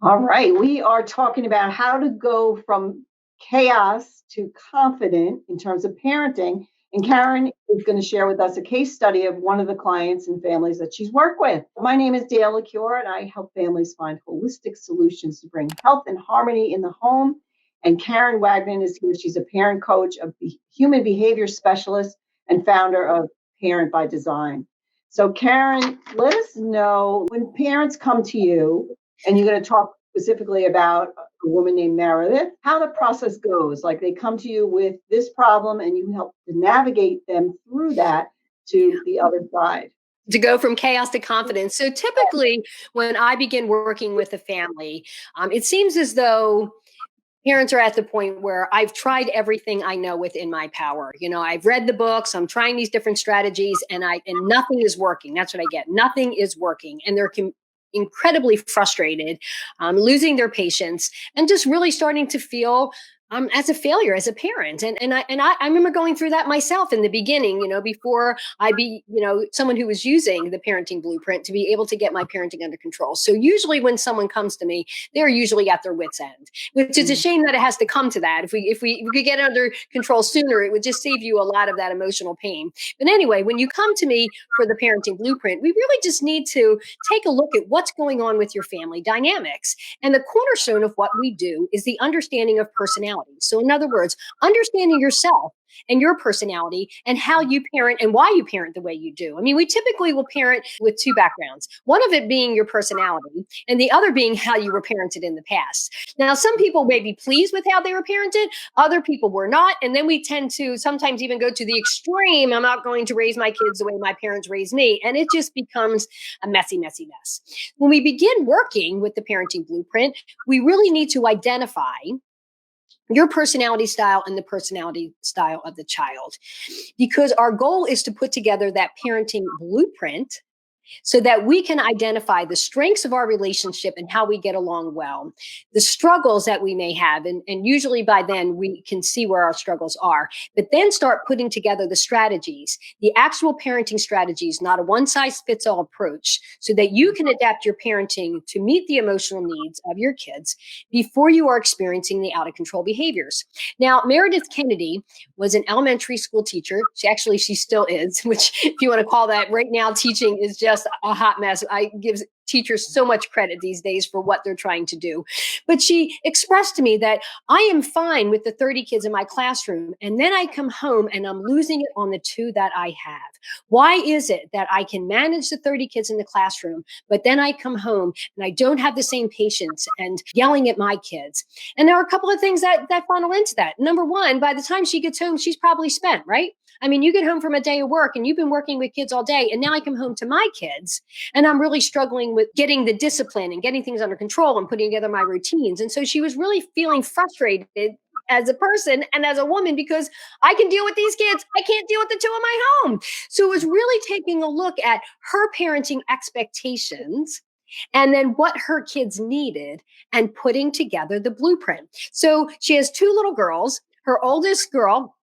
All right. We are talking about how to go from chaos to confident in terms of parenting. And Karen is going to share with us a case study of one of the clients and families that she's worked with. My name is Dale Ecuyer, and I help families find holistic solutions to bring health and harmony in the home. And Karen Wagnon is here. She's a parent coach, a human behavior specialist, and founder of Parent by Design. So, Karen, let us know when parents come to you, and you're going to talk specifically about a woman named Meredith, how the process goes. Like they come to you with this problem and you help to navigate them through that to the other side. To go from chaos to confidence. So typically when I begin working with a family, it seems as though parents are at the point where I've tried everything I know within my power. I've read the books, I'm trying these different strategies, and nothing is working. That's what I get. Nothing is working. And they're incredibly frustrated, losing their patience, and just really starting to feel as a failure as a parent. And I remember going through that myself in the beginning, before I be, someone who was using the parenting blueprint to be able to get my parenting under control. So usually when someone comes to me, they're usually at their wits' end, which is a shame that it has to come to that. If we could get it under control sooner, it would just save you a lot of that emotional pain. But anyway, when you come to me for the parenting blueprint, we really just need to take a look at what's going on with your family dynamics. And the cornerstone of what we do is the understanding of personality. So in other words, understanding yourself and your personality and how you parent and why you parent the way you do. I mean, we typically will parent with two backgrounds, one of it being your personality and the other being how you were parented in the past. Now, some people may be pleased with how they were parented, other people were not. And then we tend to sometimes even go to the extreme. I'm not going to raise my kids the way my parents raised me. And it just becomes a messy, messy mess. When we begin working with the parenting blueprint, we really need to identify your personality style and the personality style of the child, because our goal is to put together that parenting blueprint so that we can identify the strengths of our relationship and how we get along well, the struggles that we may have. And usually by then we can see where our struggles are, but then start putting together the strategies, the actual parenting strategies, not a one size fits all approach, so that you can adapt your parenting to meet the emotional needs of your kids before you are experiencing the out of control behaviors. Now, Meredith Kennedy was an elementary school teacher. She still is, which if you want to call that right now, teaching is just a hot mess. I give teachers so much credit these days for what they're trying to do. But she expressed to me that I am fine with the 30 kids in my classroom, and then I come home and I'm losing it on the 2 that I have. Why is it that I can manage the 30 kids in the classroom, but then I come home and I don't have the same patience and yelling at my kids? And there are a couple of things that funnel into that. Number one, by the time she gets home, she's probably spent, right? I mean, you get home from a day of work and you've been working with kids all day, and now I come home to my kids and I'm really struggling with getting the discipline and getting things under control and putting together my routines. And so she was really feeling frustrated as a person and as a woman, because I can deal with these kids, I can't deal with the 2 in my home. So it was really taking a look at her parenting expectations and then what her kids needed and putting together the blueprint. So she has 2 little girls. Her oldest girl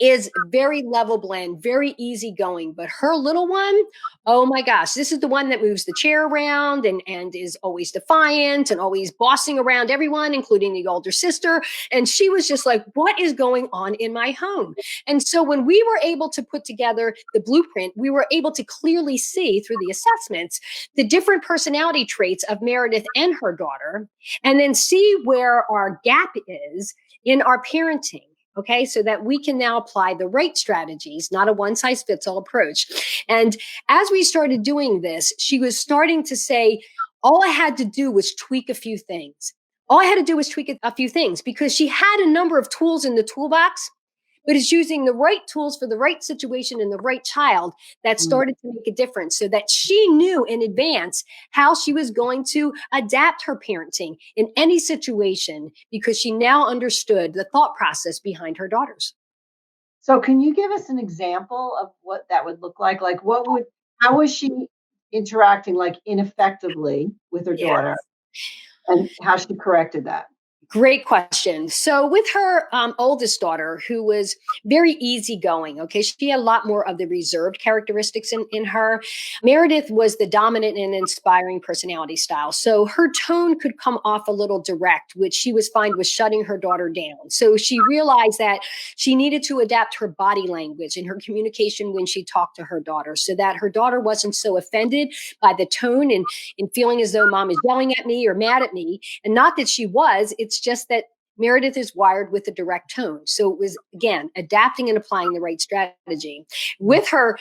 is very level blend, very easygoing. But her little one, oh my gosh, this is the one that moves the chair around and is always defiant and always bossing around everyone, including the older sister. And she was just like, what is going on in my home? And so when we were able to put together the blueprint, we were able to clearly see through the assessments the different personality traits of Meredith and her daughter, and then see where our gap is in our parenting. Okay, so that we can now apply the right strategies, not a one size fits all approach. And as we started doing this, she was starting to say, all I had to do was tweak a few things. All I had to do was tweak a few things, because she had a number of tools in the toolbox, but it's using the right tools for the right situation and the right child that started to make a difference, so that she knew in advance how she was going to adapt her parenting in any situation, because she now understood the thought process behind her daughters. So can you give us an example of what that would look like? Like how was she interacting like ineffectively with her daughter, and how she corrected that? Great question. So, with her oldest daughter, who was very easygoing, okay, she had a lot more of the reserved characteristics in her. Meredith was the dominant and inspiring personality style. So, her tone could come off a little direct, which she was fine with shutting her daughter down. So, she realized that she needed to adapt her body language and her communication when she talked to her daughter so that her daughter wasn't so offended by the tone and feeling as though mom is yelling at me or mad at me. And not that she was, it's just that Meredith is wired with a direct tone. So it was, again, adapting and applying the right strategy. With her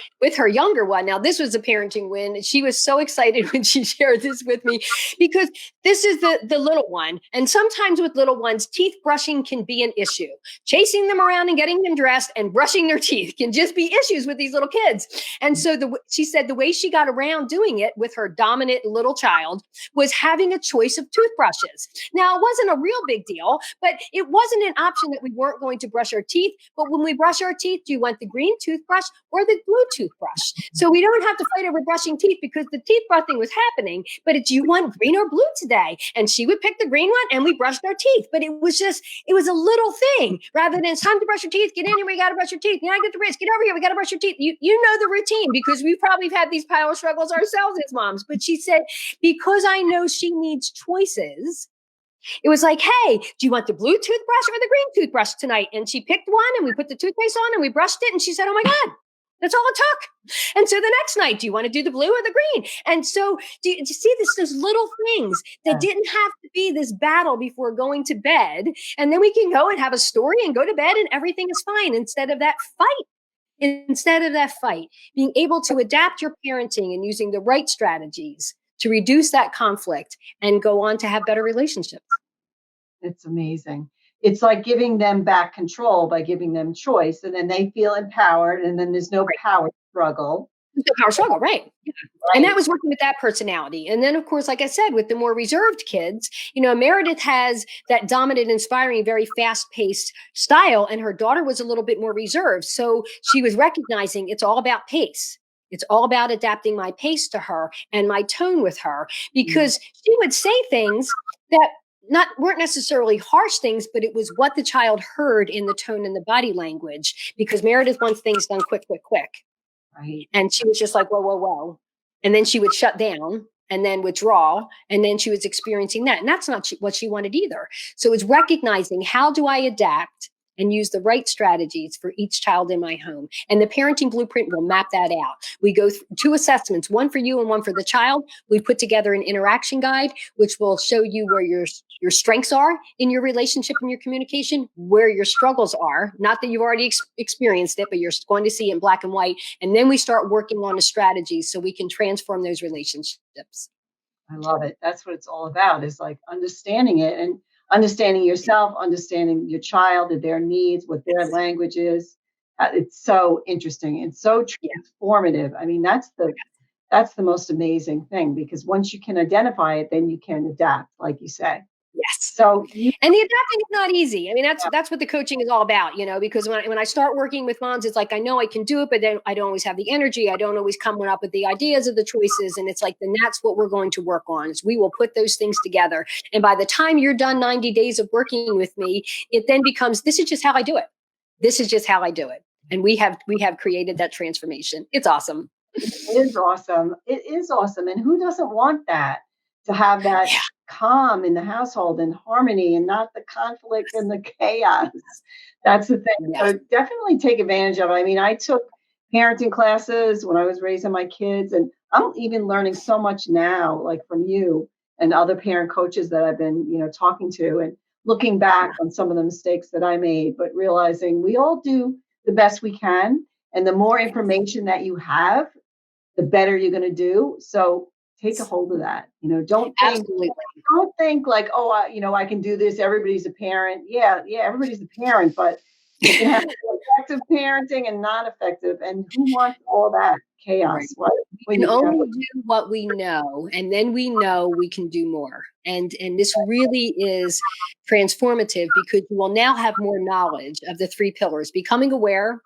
younger one, now this was a parenting win. She was so excited when she shared this with me because this is the little one. And sometimes with little ones, teeth brushing can be an issue. Chasing them around and getting them dressed and brushing their teeth can just be issues with these little kids. And so she said the way she got around doing it with her dominant little child was having a choice of toothbrushes. Now, it wasn't a real big deal, but it wasn't an option that we weren't going to brush our teeth. But when we brush our teeth, do you want the green toothbrush or the blue toothbrush? So we don't have to fight over brushing teeth because the teeth brushing was happening, but it's you want green or blue today. And she would pick the green one and we brushed our teeth. But it was a little thing rather than it's time to brush your teeth. Get in here, we got to brush your teeth. You know, get the wrist, get over here, we got to brush your teeth. You know the routine because we've probably had these power struggles ourselves as moms. But she said, because I know she needs choices, it was like, hey, do you want the blue toothbrush or the green toothbrush tonight? And she picked one and we put the toothpaste on and we brushed it. And she said, oh my God, that's all it took. And so the next night, do you want to do the blue or the green? And so do you see those little things that didn't have to be this battle before going to bed. And then we can go and have a story and go to bed and everything is fine instead of that fight. Being able to adapt your parenting and using the right strategies to reduce that conflict and go on to have better relationships. It's amazing. It's like giving them back control by giving them choice, and then they feel empowered, and then there's no power struggle. The power struggle, right. Yeah. Right. And that was working with that personality. And then, of course, like I said, with the more reserved kids, Meredith has that dominant, inspiring, very fast-paced style, and her daughter was a little bit more reserved. So she was recognizing it's all about pace. It's all about adapting my pace to her and my tone with her, because she would say things that weren't necessarily harsh things, but it was what the child heard in the tone and the body language, because Meredith wants things done quick, quick, quick. Right. And she was just like, whoa, whoa, whoa. And then she would shut down and then withdraw. And then she was experiencing that. And that's not what she wanted either. So it's recognizing, how do I adapt and use the right strategies for each child in my home? And the parenting blueprint will map that out. We go through 2 assessments, one for you and one for the child. We put together an interaction guide, which will show you where your strengths are in your relationship and your communication, where your struggles are. Not that you've already experienced it, but you're going to see it in black and white. And then we start working on a strategy so we can transform those relationships. I love it. That's what it's all about, is like understanding it and understanding yourself, understanding your child, their needs, what their language is. It's so interesting. It's so transformative. I mean, that's the most amazing thing, because once you can identify it, then you can adapt, like you say. Yes. So and the adapting is not easy. I mean, that's what the coaching is all about, because when I start working with moms, it's like, I know I can do it, but then I don't always have the energy. I don't always come up with the ideas of the choices. And it's like, then that's what we're going to work on, is we will put those things together. And by the time you're done 90 days of working with me, it then becomes, this is just how I do it. This is just how I do it. And we have created that transformation. It's awesome. It is awesome. It is awesome. And who doesn't want that? To have that calm in the household and harmony, and not the conflict and the chaos. That's the thing. Yes. So definitely take advantage of it. I mean, I took parenting classes when I was raising my kids, and I'm even learning so much now, like from you and other parent coaches that I've been, talking to, and looking back on some of the mistakes that I made, but realizing we all do the best we can. And the more information that you have, the better you're going to do. So take a hold of that. Don't think like, oh, I can do this. Everybody's a parent. Yeah, everybody's a parent, but you can have effective parenting and not effective. And who wants all that chaos? Right. We can only do what we know, and then we know we can do more. And this really is transformative, because you will now have more knowledge of the 3 pillars: becoming aware,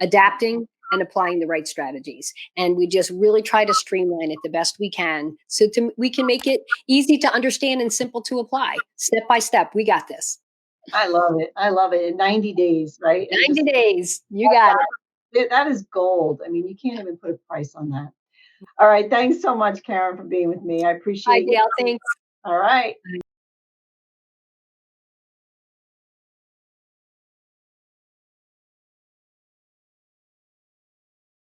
adapting, and applying the right strategies. And we just really try to streamline it the best we can so we can make it easy to understand and simple to apply. Step by step, we got this. I love it. I love it. In 90 days, right? And 90 just days, you got it. that is gold. I mean, you can't even put a price on that. All right. Thanks so much, Karen, for being with me. I Bye, appreciate you. Dale. Thanks. All right.